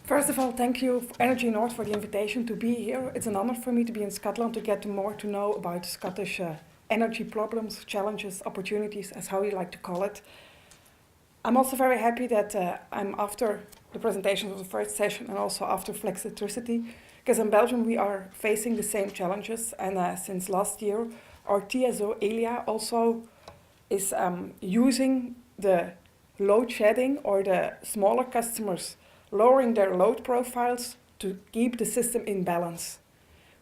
First of all, thank you, Energy North, for the invitation to be here. It's an honor for me to be in Scotland to get more to know about Scottish energy problems, challenges, opportunities, as how you like to call it. I'm also very happy that I'm after the presentation of the first session and also after Flexitricity, because in Belgium we are facing the same challenges, and since last year our TSO ELIA also is using the load shedding or the smaller customers lowering their load profiles to keep the system in balance.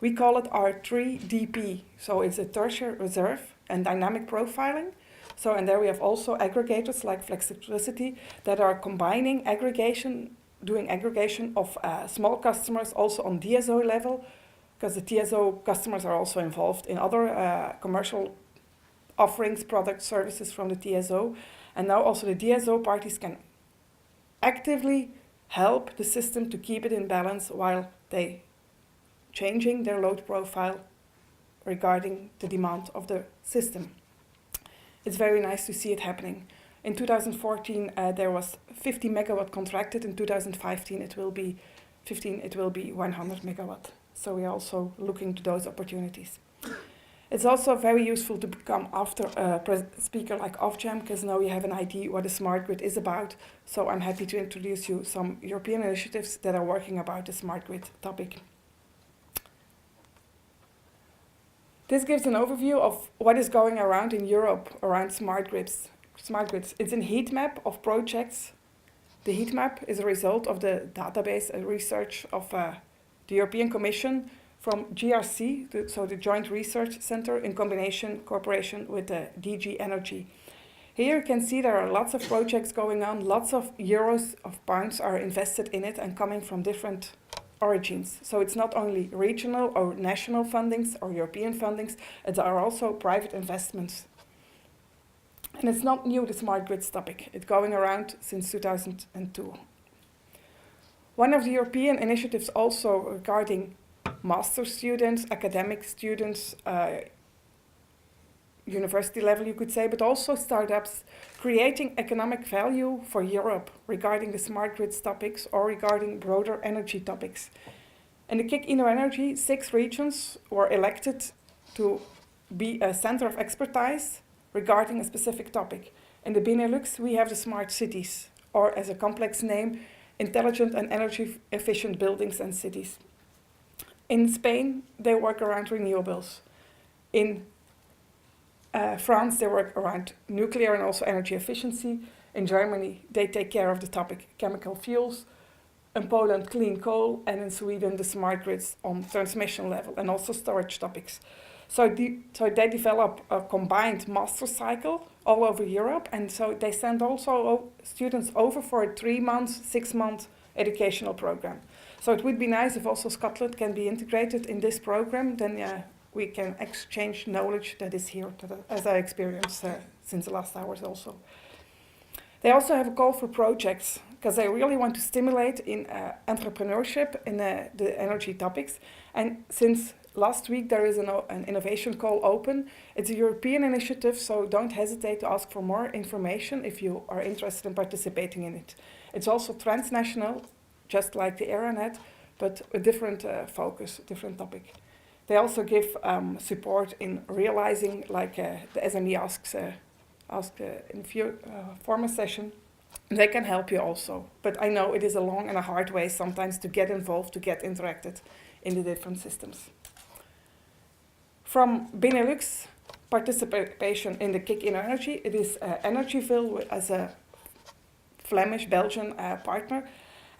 We call it our 3DP, so it's a tertiary reserve and dynamic profiling. So, and there we have also aggregators like Flexitricity that are combining aggregation, doing aggregation of small customers also on DSO level, because the TSO customers are also involved in other commercial offerings, products, services from the TSO. And now also the DSO parties can actively help the system to keep it in balance while they changing their load profile regarding the demand of the system. It's very nice to see it happening. In 2014 there was 50 megawatt contracted. In 2015 it will be 100 megawatt. So we are also looking to those opportunities. It's also very useful to come after a speaker like Ofgem, because now you have an idea what a smart grid is about. So I'm happy to introduce you some European initiatives that are working about the smart grid topic. This gives an overview of what is going around in Europe around smart grids. It's a heat map of projects. The heat map is a result of the database research of the European Commission from GRC, so the Joint Research Center, in cooperation with the DG Energy. Here you can see there are lots of projects going on, lots of euros of pounds are invested in it and coming from different origins. So it's not only regional or national fundings or European fundings, it are also private investments. And it's not new, the smart grids topic. It's going around since 2002. One of the European initiatives also regarding master students, academic students, university level you could say, but also startups creating economic value for Europe regarding the smart grids topics or regarding broader energy topics. In the KIC Energy, 6 regions were elected to be a center of expertise regarding a specific topic. In the Benelux, we have the smart cities, or as a complex name, intelligent and energy efficient buildings and cities. In Spain, they work around renewables. In France, they work around nuclear and also energy efficiency. In Germany, they take care of the topic chemical fuels. In Poland, clean coal. And in Sweden, the smart grids on transmission level and also storage topics. So they develop a combined master cycle all over Europe. And so they send also students over for a 3-month, 6-month educational program. So it would be nice if also Scotland can be integrated in this program, then we can exchange knowledge that is here, as I experienced since the last hours also. They also have a call for projects, because they really want to stimulate in entrepreneurship in the energy topics. And since last week there is an innovation call open. It's a European initiative, so don't hesitate to ask for more information if you are interested in participating in it. It's also transnational, just like the ENET, but a different focus, different topic. They also give support in realizing, like the SME asked in former session. They can help you also, but I know it is a long and a hard way sometimes to get involved, to get interacted in the different systems. From Benelux participation in the KIC Energy, it is Energyville as a Flemish Belgian partner.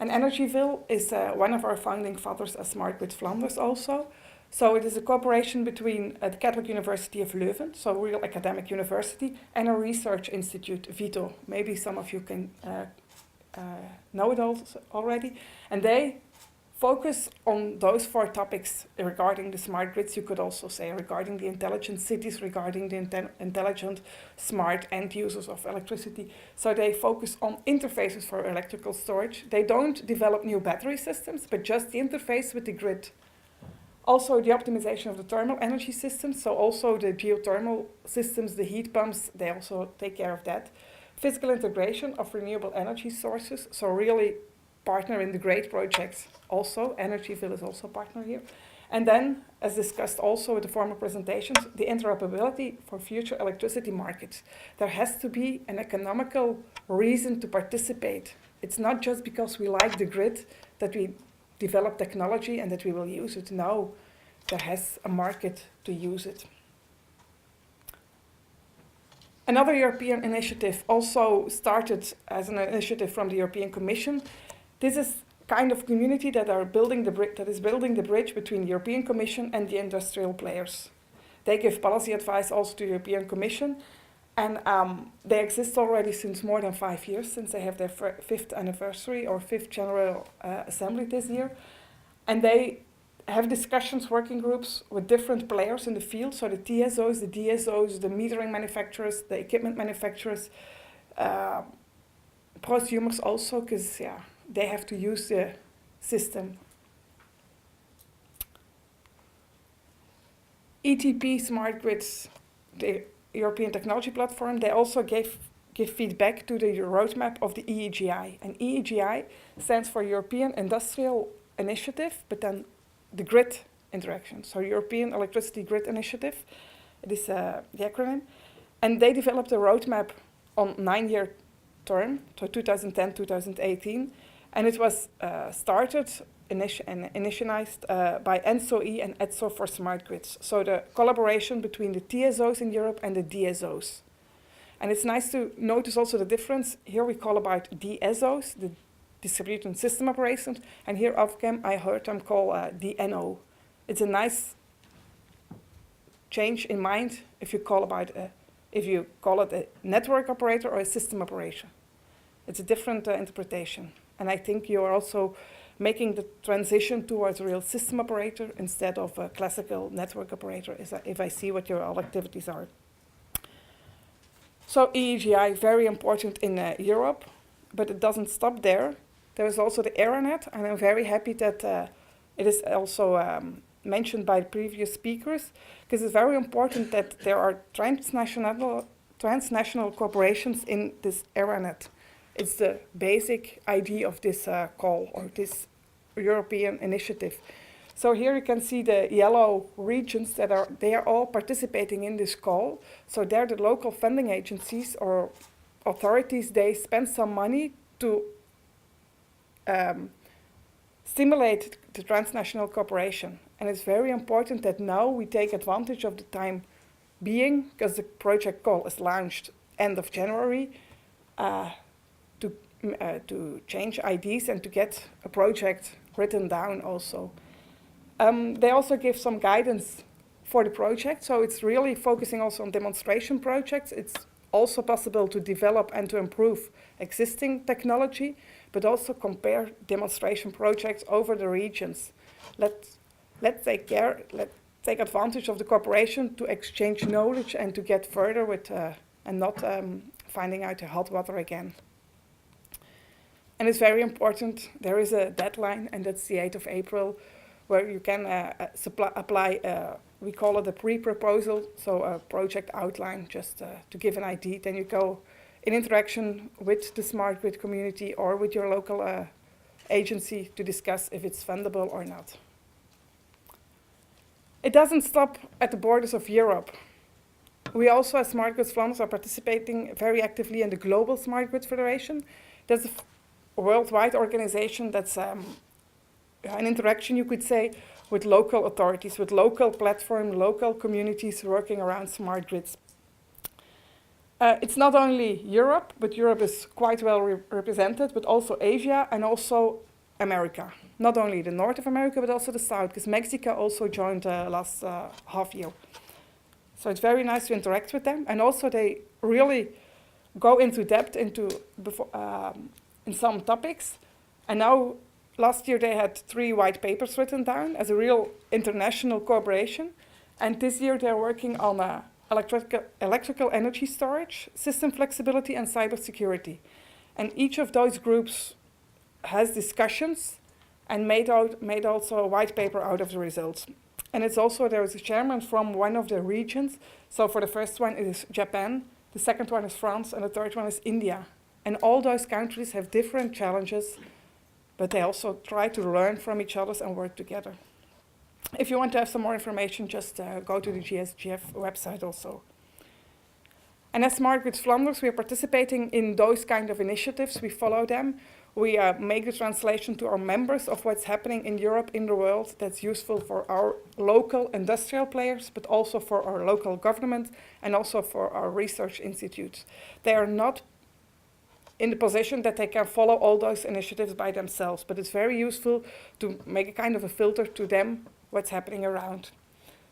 And Energyville is one of our founding fathers as Smart Grid Flanders also. So it is a cooperation between the Catholic University of Leuven, so a real academic university, and a research institute, VITO. Maybe some of you can know it already. And they focus on those 4 topics regarding the smart grids, you could also say, regarding the intelligent cities, regarding the intelligent smart end users of electricity. So they focus on interfaces for electrical storage. They don't develop new battery systems, but just the interface with the grid. Also the optimization of the thermal energy systems, so also the geothermal systems, the heat pumps, they also take care of that. Physical integration of renewable energy sources, so really partner in the GREAT projects. Also, Energyville is also a partner here. And then, as discussed also with the former presentations, the interoperability for future electricity markets. There has to be an economical reason to participate. It's not just because we like the grid that we develop technology and that we will use it. No, there has a market to use it. Another European initiative also started as an initiative from the European Commission. This is kind of community that is building the bridge between the European Commission and the industrial players. They give policy advice also to the European Commission, and they exist already since more than 5 years, since they have their fifth anniversary or fifth General Assembly this year. And they have discussions, working groups with different players in the field, so the TSOs, the DSOs, the metering manufacturers, the equipment manufacturers, prosumers also, because they have to use the system. ETP Smart Grids, the European Technology Platform, they also give feedback to the roadmap of the EEGI. And EEGI stands for European Industrial Initiative, but then the grid interaction. So European Electricity Grid Initiative, it is the acronym. And they developed a roadmap on 9-year term, so 2010-2018. And it was started and initialized by ENSO-E and ETSO for smart grids. So the collaboration between the TSOs in Europe and the DSOs. And it's nice to notice also the difference. Here we call about DSOs, the distributed system operations, and here Ofgem, I heard them call DNO. It's a nice change in mind if you call it a network operator or a system operator. It's a different interpretation. And I think you are also making the transition towards a real system operator instead of a classical network operator, if I see what your all activities are. So EEGI, very important in Europe, but it doesn't stop there. There is also the ENET, and I'm very happy that it is also mentioned by the previous speakers, because it's very important that there are transnational corporations in this ENET. It's the basic idea of this call or this European initiative. So here you can see the yellow regions that they are all participating in this call. So they're the local funding agencies or authorities. They spend some money to stimulate the transnational cooperation. And it's very important that now we take advantage of the time being, because the project call is launched end of January, to change ideas and to get a project written down also. They also give some guidance for the project, so it's really focusing also on demonstration projects. It's also possible to develop and to improve existing technology, but also compare demonstration projects over the regions. Let's take advantage of the cooperation to exchange knowledge and to get further with and not finding out the hot water again. And it's very important, there is a deadline, and that's the 8th of April, where you can apply, we call it a pre-proposal, so a project outline, just to give an idea. Then you go in interaction with the smart grid community or with your local agency to discuss if it's fundable or not. It doesn't stop at the borders of Europe. We also, as Smart Grids Flanders, are participating very actively in the Global Smart Grid Federation. There's a worldwide organization that's an interaction, you could say, with local authorities, with local platform, local communities working around smart grids. It's not only Europe, but Europe is quite well represented, but also Asia and also America. Not only the north of America, but also the south, because Mexico also joined last half year. So it's very nice to interact with them. And also they really go into depth into in some topics. And now, last year they had 3 white papers written down as a real international cooperation. And this year they're working on electrical energy storage, system flexibility, and cybersecurity. And each of those groups has discussions and made also a white paper out of the results. And it's also, there is a chairman from one of the regions. So for the first one it is Japan, the second one is France, and the third one is India. And all those countries have different challenges, but they also try to learn from each other and work together. If you want to have some more information, just go to the GSGF website also. And as Smart Grid Flanders, we are participating in those kind of initiatives. We follow them. We make the translation to our members of what's happening in Europe, in the world, that's useful for our local industrial players, but also for our local government and also for our research institutes. They are not in the position that they can follow all those initiatives by themselves, but it's very useful to make a kind of a filter to them, what's happening around.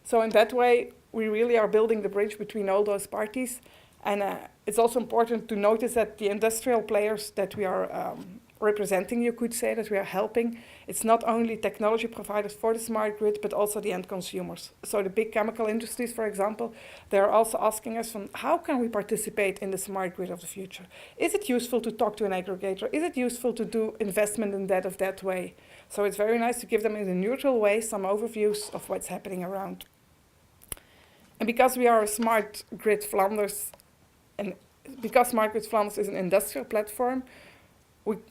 So in that way, we really are building the bridge between all those parties. And it's also important to notice that the industrial players that we are representing, you could say, that we are helping, it's not only technology providers for the smart grid, but also the end consumers. So the big chemical industries, for example, they're also asking us from how can we participate in the smart grid of the future? Is it useful to talk to an aggregator? Is it useful to do investment in that of that way? So it's very nice to give them in a neutral way some overviews of what's happening around. And because we are a Smart Grid Flanders, and because Smart Grid Flanders is an industrial platform,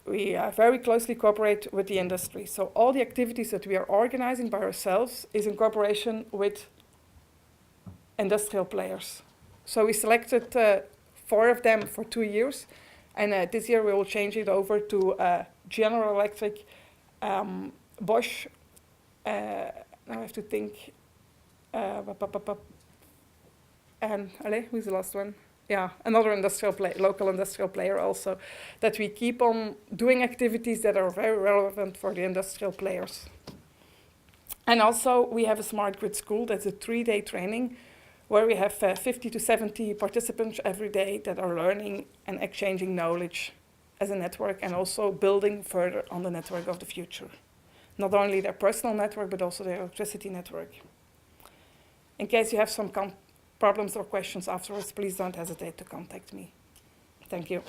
we very closely cooperate with the industry. So all the activities that we are organizing by ourselves is in cooperation with industrial players. So we selected 4 of them for 2 years, and this year we will change it over to General Electric, Bosch, now I have to think, and who's the last one? Yeah, another industrial local industrial player also, that we keep on doing activities that are very relevant for the industrial players. And also we have a smart grid school that's a 3-day training where we have 50 to 70 participants every day that are learning and exchanging knowledge as a network and also building further on the network of the future. Not only their personal network, but also their electricity network. In case you have some problems or questions afterwards, please don't hesitate to contact me. Thank you.